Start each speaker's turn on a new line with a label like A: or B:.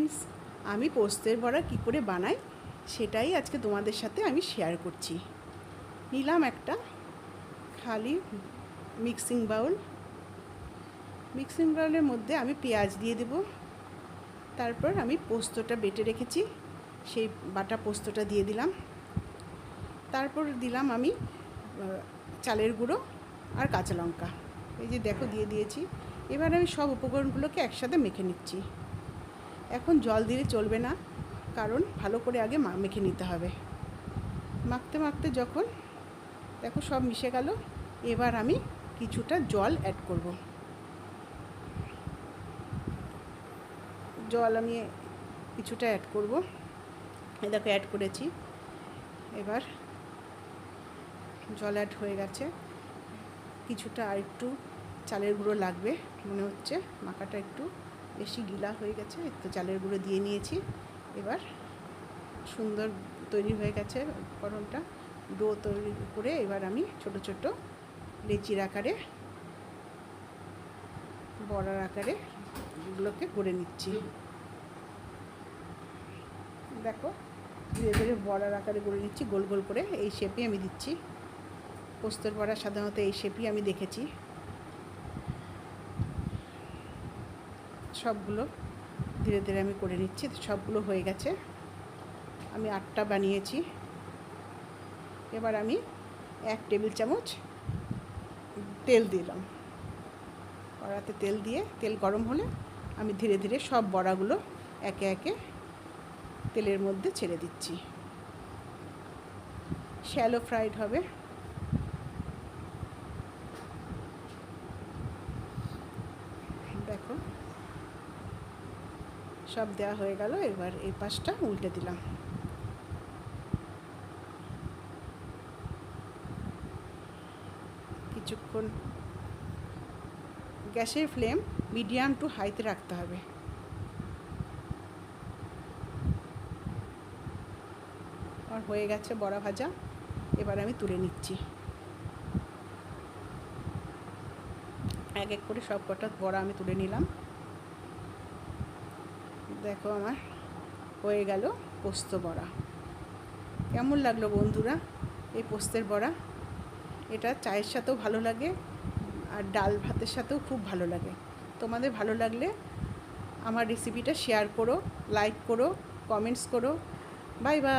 A: Friends, আমি পোস্তের বড়া কী করে বানাই সেটাই আজকে তোমাদের সাথে আমি শেয়ার করছি। নিলাম একটা খালি মিক্সিং বাউলের মধ্যে আমি পেঁয়াজ দিয়ে দেব। তারপর আমি পোস্তটা বেটে রেখেছি, সেই বাটা পোস্তটা দিয়ে দিলাম। তারপর দিলাম আমি চালের গুঁড়ো আর কাঁচা লঙ্কা, এই যে দেখো দিয়ে দিয়েছি। এবার আমি সব উপকরণগুলোকে একসাথে মেখে নিচ্ছি। এখন জল দিলে চলবে না, কারণ ভালো করে আগে মেখে নিতে হবে। মাখতে মাখতে যখন দেখো সব মিশে গেল, এবার আমি কিছুটা জল অ্যাড করব। জল আমি কিছুটা অ্যাড করব, এই দেখো অ্যাড করেছি। এবার জল অ্যাড হয়ে গেছে, কিছুটা আর একটু চালের গুঁড়ো লাগবে মনে হচ্ছে, মাখাটা একটু বেশি গিলা হয়ে গেছে, একটু চালের গুঁড়ো দিয়ে নিয়েছি। এবার সুন্দর তৈরি হয়ে গেছে উপকরণটা, ডো তৈরি করে এবার আমি ছোট ছোট লেচির আকারে, বড়ার আকারে এগুলোকে করে নিচ্ছি। দেখো ধীরে ধীরে বড়ার আকারে করে নিচ্ছি, গোল গোল করে এই শেপে আমি দিচ্ছি। পোস্তর বড়া সাধারণত এই শেপই আমি দেখেছি। সবগুলো ধীরে ধীরে আমি করে নিচ্ছি। সবগুলো হয়ে গেছে, আমি 8টা বানিয়েছি। এবার আমি 1 টেবিল চামচ তেল দিলাম। কড়াতে তেল দিয়ে, তেল গরম হলে আমি ধীরে ধীরে সব বড়াগুলো একে একে তেলের মধ্যে ছেড়ে দিচ্ছি। শ্যালো ফ্রাইড হবে। দেখো সব দেওয়া হয়ে গেল। এবার এই পাশটা উল্টে দিলাম। কিছুক্ষণ গ্যাসের ফ্লেম মিডিয়াম টু হাইতে রাখতে হবে। আর হয়ে গেছে বড়া ভাজা, এবার আমি তুলে নিচ্ছি। এক এক করে সব কটা বড়া আমি তুলে নিলাম। দেখো আমার হয়ে গেল পোস্ত বড়া। কেমন লাগলো বন্ধুরা এই পোস্তের বড়া? এটা চায়ের সাথেও ভালো লাগে আর ডাল ভাতের সাথেও খুব ভালো লাগে। তোমাদের ভালো লাগলে আমার রেসিপিটা শেয়ার করো, লাইক করো, কমেন্টস করো। Bye bye.